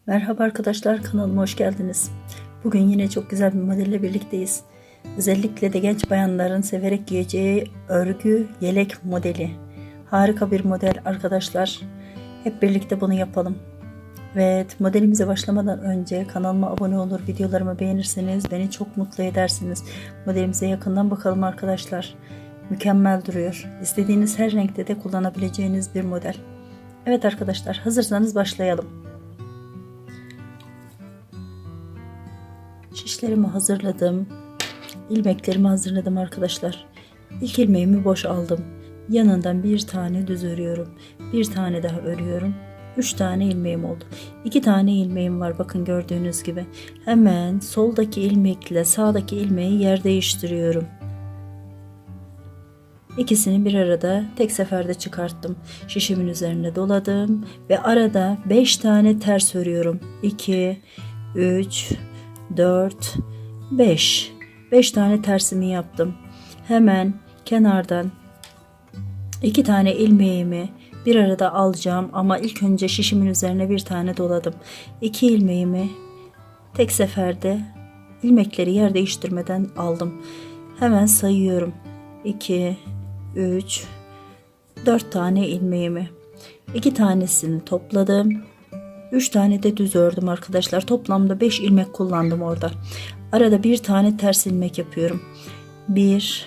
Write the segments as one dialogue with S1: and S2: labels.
S1: Merhaba arkadaşlar, kanalıma hoş geldiniz. Bugün yine çok güzel bir modelle birlikteyiz. Özellikle de genç bayanların severek giyeceği örgü yelek modeli. Harika bir model arkadaşlar. Hep birlikte bunu yapalım. Evet, modelimize başlamadan önce kanalıma abone olur, videolarımı beğenirseniz beni çok mutlu edersiniz. Modelimize yakından bakalım arkadaşlar. Mükemmel duruyor. İstediğiniz her renkte de kullanabileceğiniz bir model. Evet arkadaşlar, hazırsanız başlayalım. Şişlerimi hazırladım. İlmeklerimi hazırladım arkadaşlar. İlk ilmeğimi boş aldım. Yanından bir tane düz örüyorum. Bir tane daha örüyorum. 3 tane ilmeğim oldu. 2 tane ilmeğim var, bakın gördüğünüz gibi. Hemen soldaki ilmekle sağdaki ilmeği yer değiştiriyorum. İkisini bir arada tek seferde çıkarttım. Şişimin üzerine doladım ve arada 5 tane ters örüyorum. 2, 3, 4, 5. 5 tane tersimi yaptım. Hemen kenardan 2 tane ilmeğimi bir arada alacağım ama ilk önce şişimin üzerine bir tane doladım. 2 ilmeğimi tek seferde ilmekleri yer değiştirmeden aldım. Hemen sayıyorum. 2, 3, 4 tane ilmeğimi. 2 tanesini topladım. 3 tane de düz ördüm arkadaşlar. Toplamda 5 ilmek kullandım orada. Arada bir tane ters ilmek yapıyorum. 1,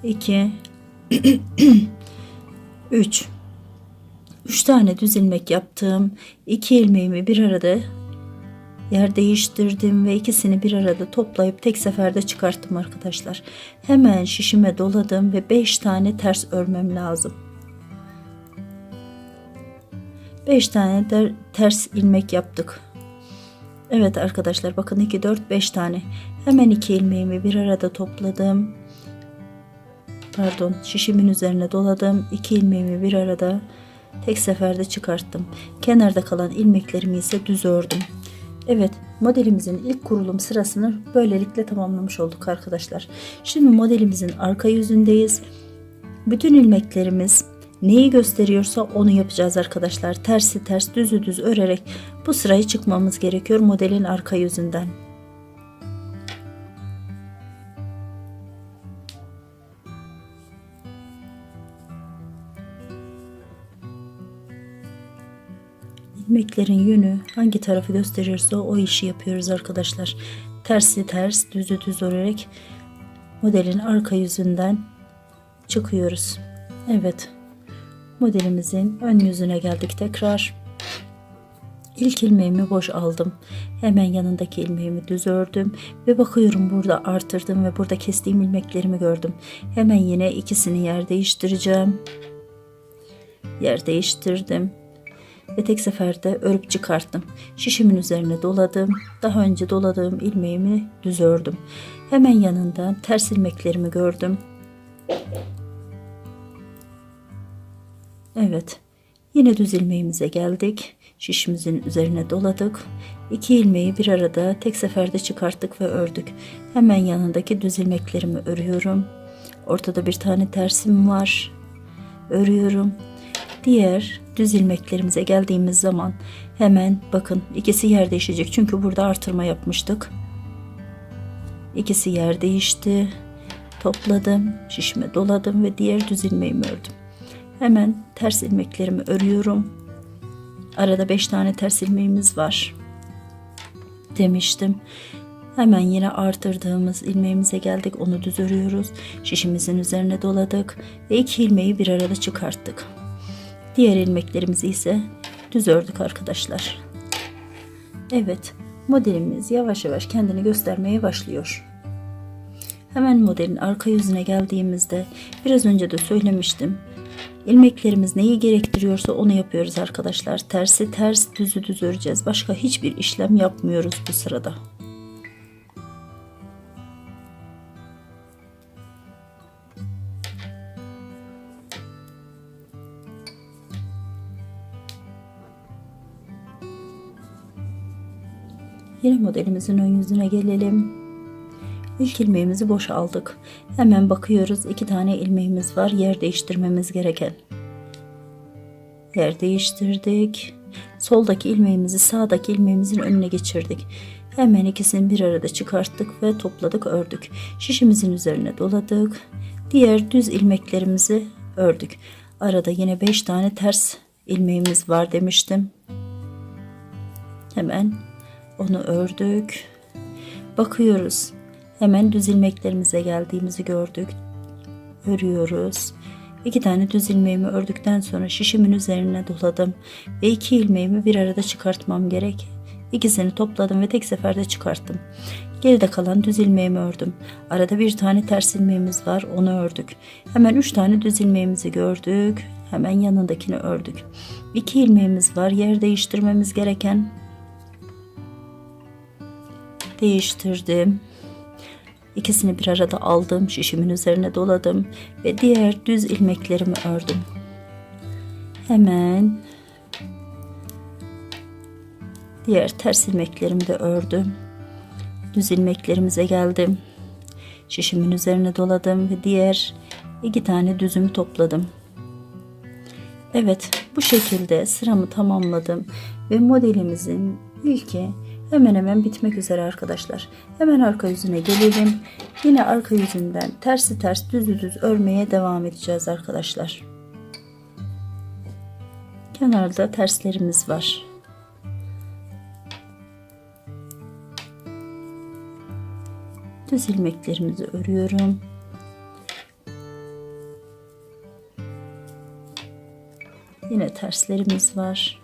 S1: 2, 3. 3 tane düz ilmek yaptım. 2 ilmeğimi bir arada yer değiştirdim ve ikisini bir arada toplayıp tek seferde çıkarttım arkadaşlar. Hemen şişime doladım ve 5 tane ters örmem lazım. 5 tane de ters ilmek yaptık. Evet arkadaşlar, bakın 2, 4, 5 tane. Hemen 2 ilmeğimi bir arada topladım. Şişimin üzerine doladım. 2 ilmeğimi bir arada tek seferde çıkarttım. Kenarda kalan ilmeklerimi ise düz ördüm. Evet, modelimizin ilk kurulum sırasını böylelikle tamamlamış olduk arkadaşlar. Şimdi modelimizin arka yüzündeyiz. Bütün ilmeklerimiz neyi gösteriyorsa onu yapacağız arkadaşlar. Tersi ters, düzü düz örerek bu sırayı çıkmamız gerekiyor modelin arka yüzünden. İlmeklerin yönü hangi tarafı gösteriyorsa o işi yapıyoruz arkadaşlar. Tersi ters, düzü düz örerek modelin arka yüzünden çıkıyoruz. Evet, modelimizin ön yüzüne geldik tekrar. İlk ilmeğimi boş aldım. Hemen yanındaki ilmeğimi düz ördüm ve bakıyorum, burada artırdım ve burada kestiğim ilmeklerimi gördüm. Hemen yine ikisini yer değiştireceğim. Yer değiştirdim ve tek seferde örüp çıkarttım. Şişimin üzerine doladım. Daha önce doladığım ilmeğimi düz ördüm. Hemen yanından ters ilmeklerimi gördüm. Evet, yine düz ilmeğimize geldik. Şişimizin üzerine doladık. 2 ilmeği bir arada tek seferde çıkarttık ve ördük. Hemen yanındaki düz ilmeklerimi örüyorum. Ortada bir tane tersim var. Örüyorum. Diğer düz ilmeklerimize geldiğimiz zaman hemen bakın, ikisi yer değişecek. Çünkü burada artırma yapmıştık. İkisi yer değişti. Topladım. Şişime doladım ve diğer düz ilmeğimi ördüm. Hemen ters ilmeklerimi örüyorum. Arada 5 tane ters ilmeğimiz var demiştim. Hemen yine artırdığımız ilmeğimize geldik. Onu düz örüyoruz. Şişimizin üzerine doladık ve 2 ilmeği bir arada çıkarttık. Diğer ilmeklerimizi ise düz ördük arkadaşlar. Evet, modelimiz yavaş yavaş kendini göstermeye başlıyor. Hemen modelin arka yüzüne geldiğimizde biraz önce de söylemiştim. İlmeklerimiz neyi gerektiriyorsa onu yapıyoruz arkadaşlar. Tersi ters, düzü düz öreceğiz. Başka hiçbir işlem yapmıyoruz bu sırada. Yine modelimizin ön yüzüne gelelim. İlk ilmeğimizi boş aldık. Hemen bakıyoruz, 2 tane ilmeğimiz var yer değiştirmemiz gereken. Yer değiştirdik. soldaki ilmeğimizi sağdaki ilmeğimizin önüne geçirdik. Hemen ikisini bir arada çıkarttık ve topladık, ördük. Şişimizin üzerine doladık. Diğer düz ilmeklerimizi ördük. Arada yine 5 tane ters ilmeğimiz var demiştim. Hemen onu ördük. Bakıyoruz. Hemen düz ilmeklerimize geldiğimizi gördük. Örüyoruz. 2 tane düz ilmeğimi ördükten sonra şişimin üzerine doladım ve 2 ilmeğimi bir arada çıkartmam gerek. İkisini topladım ve tek seferde çıkarttım. Geride kalan düz ilmeğimi ördüm. Arada 1 tane ters ilmeğimiz var, onu ördük. Hemen 3 tane düz ilmeğimizi gördük. Hemen yanındakini ördük. 2 ilmeğimiz var, yer değiştirmemiz gereken. Değiştirdim. İkisini bir arada aldım, şişimin üzerine doladım ve diğer düz ilmeklerimi ördüm. Hemen diğer ters ilmeklerimi de ördüm. Düz ilmeklerimize geldim. Şişimin üzerine doladım ve diğer 2 tane düzümü topladım. Evet, bu şekilde sıramı tamamladım ve modelimizin ilki hemen hemen bitmek üzere arkadaşlar. Hemen arka yüzüne gelelim. Yine arka yüzünden tersi ters düzü düz örmeye devam edeceğiz arkadaşlar. Kenarda terslerimiz var. Düz ilmeklerimizi örüyorum. Yine terslerimiz var.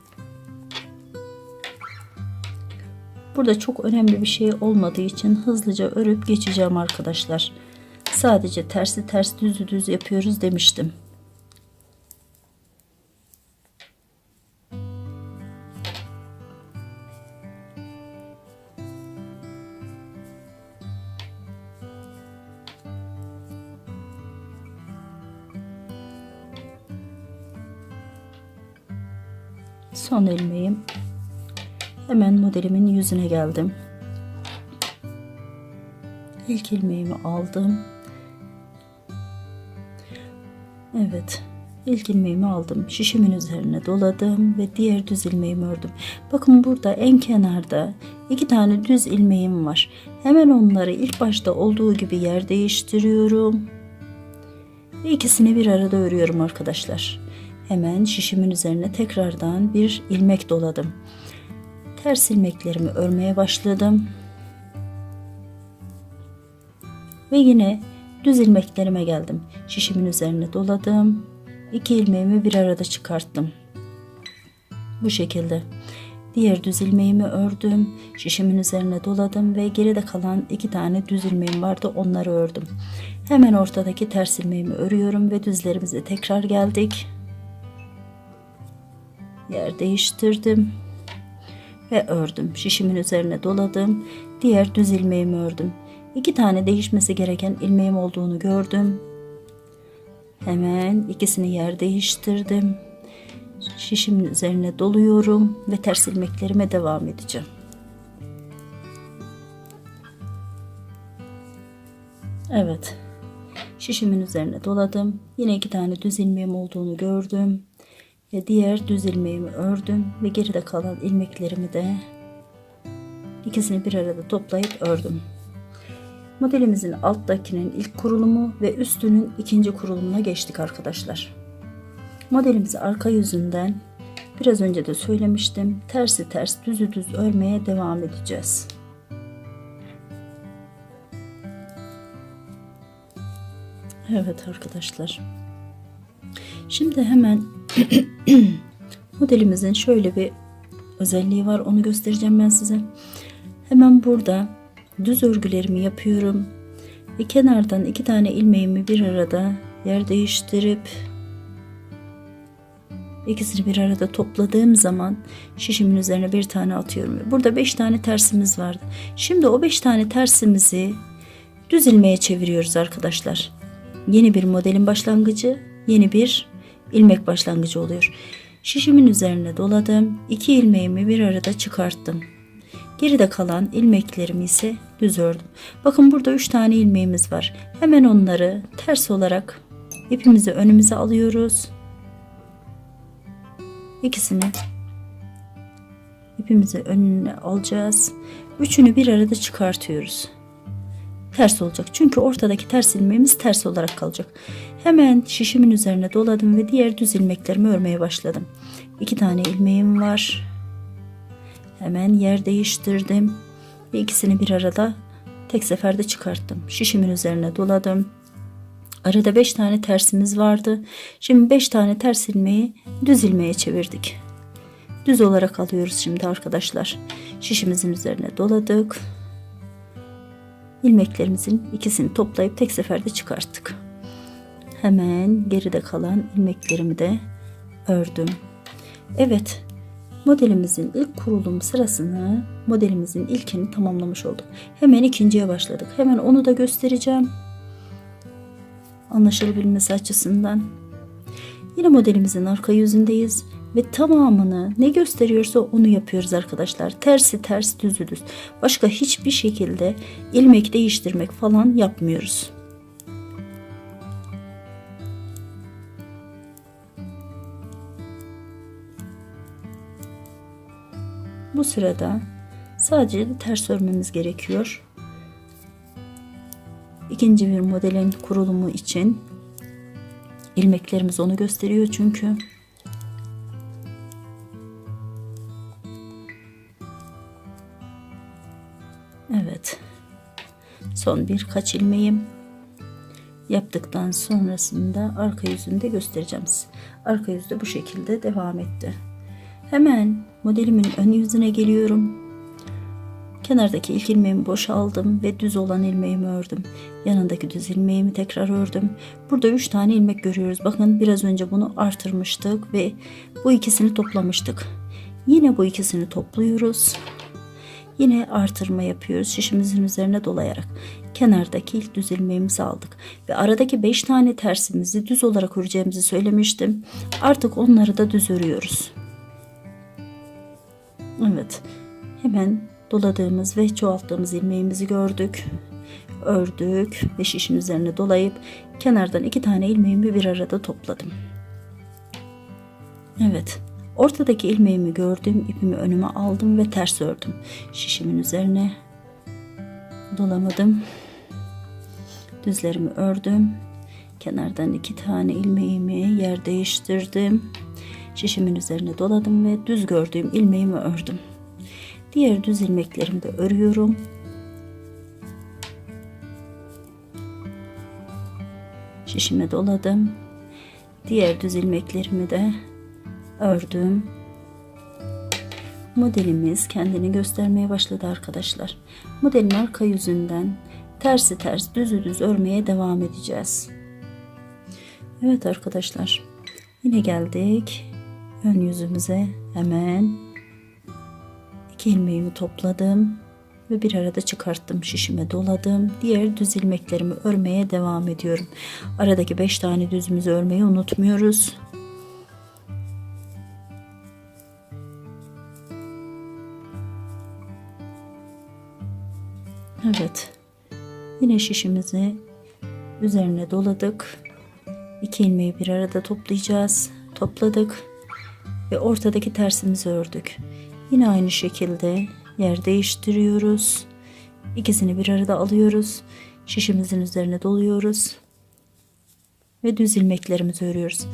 S1: Burada çok önemli bir şey olmadığı için hızlıca örüp geçeceğim arkadaşlar. Sadece tersi ters düzü düz yapıyoruz demiştim. Son ilmeğim. Hemen modelimin yüzüne geldim. İlk ilmeğimi aldım. Evet, ilk ilmeğimi aldım. Şişimin üzerine doladım ve diğer düz ilmeğimi ördüm. Bakın burada en kenarda 2 tane düz ilmeğim var. Hemen onları ilk başta olduğu gibi yer değiştiriyorum. Ve ikisini bir arada örüyorum arkadaşlar. Hemen şişimin üzerine tekrardan bir ilmek doladım. Ters ilmeklerimi örmeye başladım. Ve yine düz ilmeklerime geldim. Şişimin üzerine doladım. 2 ilmeğimi bir arada çıkarttım. Bu şekilde. Diğer düz ilmeğimi ördüm. Şişimin üzerine doladım ve geride kalan 2 tane düz ilmeğim vardı. Onları ördüm. Hemen ortadaki ters ilmeğimi örüyorum ve düzlerimize tekrar geldik. Yer değiştirdim ve ördüm. Şişimin üzerine doladım. Diğer düz ilmeğimi ördüm. 2 tane değişmesi gereken ilmeğim olduğunu gördüm. Hemen ikisini yer değiştirdim. Şişimin üzerine doluyorum ve ters ilmeklerime devam edeceğim. Evet. Şişimin üzerine doladım. Yine 2 tane düz ilmeğim olduğunu gördüm. Ve diğer düz ilmeğimi ördüm ve geride kalan ilmeklerimi de ikisini bir arada toplayıp ördüm. Modelimizin alttakinin ilk kurulumu ve üstünün ikinci kurulumuna geçtik arkadaşlar. Modelimizi arka yüzünden biraz önce de söylemiştim. Tersi ters düzü düz örmeye devam edeceğiz. Evet arkadaşlar. Şimdi hemen modelimizin şöyle bir özelliği var. Onu göstereceğim ben size. Hemen burada düz örgülerimi yapıyorum. Ve kenardan 2 tane ilmeğimi bir arada yer değiştirip ikisini bir arada topladığım zaman şişimin üzerine bir tane atıyorum. Burada 5 tane tersimiz vardı. Şimdi o 5 tane tersimizi düz ilmeğe çeviriyoruz arkadaşlar. Yeni bir modelin başlangıcı, yeni bir ilmek başlangıcı oluyor. Şişimin üzerine doladım. 2 ilmeğimi bir arada çıkarttım. Geride kalan ilmeklerimi ise düz ördüm. Bakın burada 3 tane ilmeğimiz var. Hemen onları ters olarak ipimizi önümüze alıyoruz. İkisini ipimizi önüne alacağız. Üçünü bir arada çıkartıyoruz. Ters olacak çünkü ortadaki ters ilmeğimiz ters olarak kalacak. Hemen şişimin üzerine doladım ve diğer düz ilmeklerimi örmeye başladım. 2 tane ilmeğim var. Hemen yer değiştirdim ve ikisini bir arada tek seferde çıkarttım. Şişimin üzerine doladım. Arada 5 tane tersimiz vardı. Şimdi 5 tane ters ilmeği düz ilmeğe çevirdik. Düz olarak alıyoruz şimdi arkadaşlar. Şişimizin üzerine doladık. İlmeklerimizin ikisini toplayıp tek seferde çıkarttık. Hemen geride kalan ilmeklerimi de ördüm. Evet, modelimizin ilk kurulum sırasını, modelimizin ilkini tamamlamış olduk. Hemen ikinciye başladık. Hemen onu da göstereceğim. Anlaşılabilmesi açısından. Yine modelimizin arka yüzündeyiz ve tamamını ne gösteriyorsa onu yapıyoruz arkadaşlar. Tersi ters, düzü düz. Başka hiçbir şekilde ilmek değiştirmek falan yapmıyoruz. Bu sırada sadece ters örmemiz gerekiyor. İkinci bir modelin kurulumu için ilmeklerimiz onu gösteriyor çünkü. Evet. Son birkaç ilmeğim yaptıktan sonrasında arka yüzünde göstereceğim size. Arka yüzde bu şekilde devam etti. Hemen modelimin ön yüzüne geliyorum. Kenardaki ilk ilmeğimi boşaldım ve düz olan ilmeğimi ördüm. Yanındaki düz ilmeğimi tekrar ördüm. Burada 3 tane ilmek görüyoruz. Bakın biraz önce bunu artırmıştık ve bu ikisini toplamıştık. Yine bu ikisini topluyoruz. Yine artırma yapıyoruz şişimizin üzerine dolayarak. Kenardaki ilk düz ilmeğimizi aldık. Ve aradaki 5 tane tersimizi düz olarak öreceğimizi söylemiştim. Artık onları da düz örüyoruz. Evet. Hemen doladığımız ve çoğalttığımız ilmeğimizi gördük. Ördük ve şişin üzerine dolayıp kenardan 2 tane ilmeğimi bir arada topladım. Evet. Ortadaki ilmeğimi gördüm, ipimi önüme aldım ve ters ördüm. Şişimin üzerine dolamadım. Düzlerimi ördüm. Kenardan 2 tane ilmeğimi yer değiştirdim. Şişimin üzerine doladım ve düz gördüğüm ilmeğimi ördüm. Diğer düz ilmeklerimi de örüyorum. Şişime doladım. Diğer düz ilmeklerimi de ördüm. Modelimiz kendini göstermeye başladı arkadaşlar. Modelin arka yüzünden tersi ters, düzü düz örmeye devam edeceğiz. Evet arkadaşlar. Yine geldik ön yüzümüze. Hemen 2 ilmeğimi topladım ve bir arada çıkarttım. Şişime doladım. Diğer düz ilmeklerimi örmeye devam ediyorum. Aradaki 5 tane düzümüzü örmeyi unutmuyoruz. Evet. Yine şişimizi üzerine doladık. 2 ilmeği bir arada toplayacağız. Topladık ve ortadaki tersimizi ördük. Yine aynı şekilde yer değiştiriyoruz. İkisini bir arada alıyoruz. Şişimizin üzerine doluyoruz. Ve düz ilmeklerimizi örüyoruz.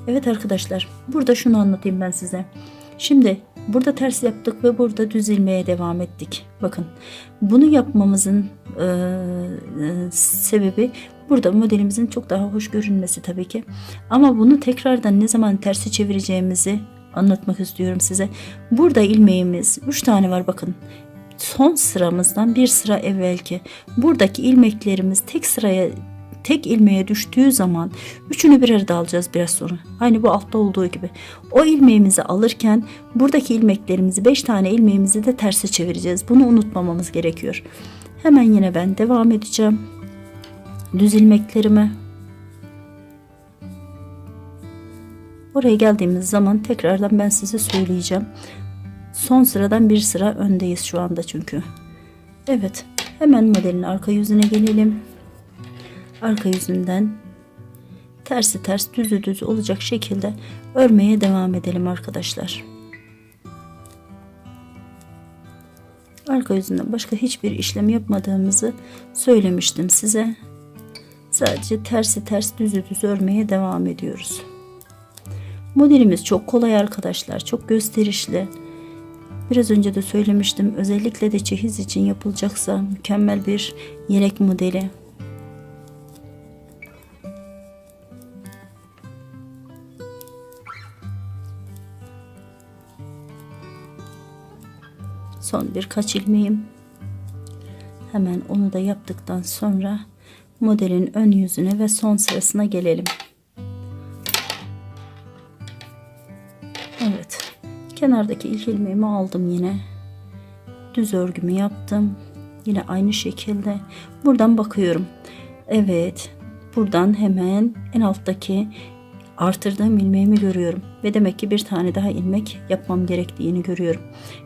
S1: Evet arkadaşlar, burada şunu anlatayım ben size. Şimdi burada ters yaptık ve burada düz ilmeğe devam ettik. Bakın, bunu yapmamızın sebebi burada modelimizin çok daha hoş görünmesi tabii ki. Ama bunu tekrardan ne zaman tersi çevireceğimizi anlatmak istiyorum size. Burada ilmeğimiz 3 tane var bakın. Son sıramızdan bir sıra evvelki buradaki ilmeklerimiz tek ilmeğe düştüğü zaman üçünü bir arada alacağız biraz sonra. Aynı bu altta olduğu gibi. O ilmeğimizi alırken buradaki ilmeklerimizi 5 tane ilmeğimizi de terse çevireceğiz. Bunu unutmamamız gerekiyor. Hemen yine ben devam edeceğim. Düz ilmeklerime. Oraya geldiğimiz zaman tekrardan ben size söyleyeceğim. Son sıradan bir sıra öndeyiz şu anda çünkü. Evet, hemen modelin arka yüzüne gelelim. Arka yüzünden tersi ters, düzü düz olacak şekilde örmeye devam edelim arkadaşlar. Arka yüzünden başka hiçbir işlem yapmadığımızı söylemiştim size. Sadece tersi ters düzü düz örmeye devam ediyoruz. Modelimiz çok kolay arkadaşlar. Çok gösterişli. Biraz önce de söylemiştim. Özellikle de çeyiz için yapılacaksa mükemmel bir yelek modeli. Son birkaç ilmeğim. Hemen onu da yaptıktan sonra modelin ön yüzüne ve son sırasına gelelim. Evet. Kenardaki ilk ilmeğimi aldım yine. Düz örgümü yaptım. Yine aynı şekilde. Buradan bakıyorum. Evet. Buradan hemen en alttaki artırdığım ilmeğimi görüyorum. Ve demek ki bir tane daha ilmek yapmam gerektiğini görüyorum.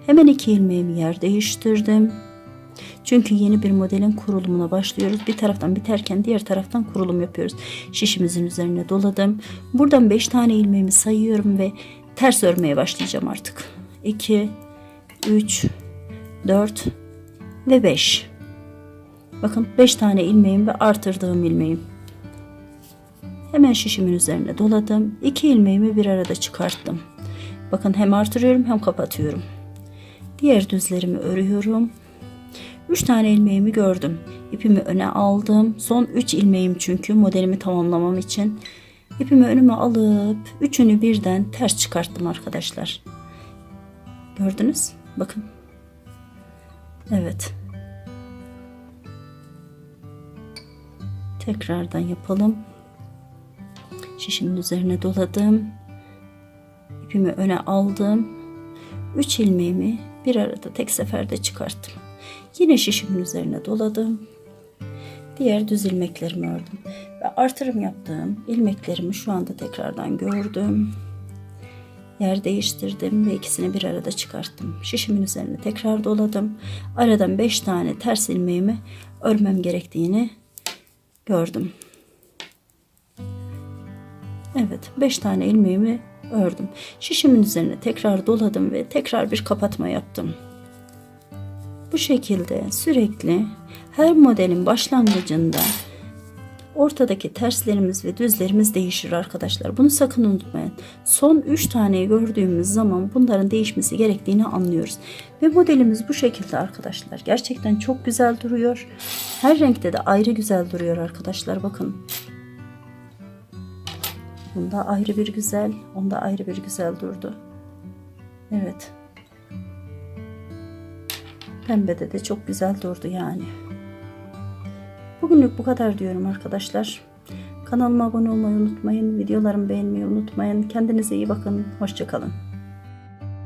S1: Hemen 2 ilmeğimi yer değiştirdim. Çünkü yeni bir modelin kurulumuna başlıyoruz. Bir taraftan biterken diğer taraftan kurulum yapıyoruz. Şişimizin üzerine doladım. Buradan 5 tane ilmeğimi sayıyorum ve ters örmeye başlayacağım artık. 2, 3, 4 ve 5. Bakın 5 tane ilmeğim ve artırdığım ilmeğim. Hemen şişimin üzerine doladım. 2 ilmeğimi bir arada çıkarttım. Bakın hem artırıyorum hem kapatıyorum. Diğer düzlerimi örüyorum. 3 tane ilmeğimi gördüm. İpimi öne aldım. Son 3 ilmeğim çünkü modelimi tamamlamam için. İpimi önüme alıp üçünü birden ters çıkarttım arkadaşlar. Gördünüz? Bakın. Evet. Tekrardan yapalım. Şişimin üzerine doladım. İpimi öne aldım. 3 ilmeğimi bir arada tek seferde çıkarttım. Yine şişimin üzerine doladım. Diğer düz ilmeklerimi ördüm. Ve artırım yaptığım ilmeklerimi şu anda tekrardan gördüm. Yer değiştirdim ve ikisini bir arada çıkarttım. Şişimin üzerine tekrar doladım. Aradan 5 tane ters ilmeğimi örmem gerektiğini gördüm. Evet, 5 tane ilmeğimi ördüm. Şişimin üzerine tekrar doladım ve tekrar bir kapatma yaptım. Bu şekilde sürekli her modelin başlangıcında ortadaki terslerimiz ve düzlerimiz değişir arkadaşlar. Bunu sakın unutmayın. Son 3 taneyi gördüğümüz zaman bunların değişmesi gerektiğini anlıyoruz. Ve modelimiz bu şekilde arkadaşlar. Gerçekten çok güzel duruyor. Her renkte de ayrı güzel duruyor arkadaşlar. Bakın. Bunda ayrı bir güzel, onda ayrı bir güzel durdu. Evet. Pembede de çok güzel durdu yani. Bugünlük bu kadar diyorum arkadaşlar. Kanalıma abone olmayı unutmayın. Videolarımı beğenmeyi unutmayın. Kendinize iyi bakın. Hoşça kalın.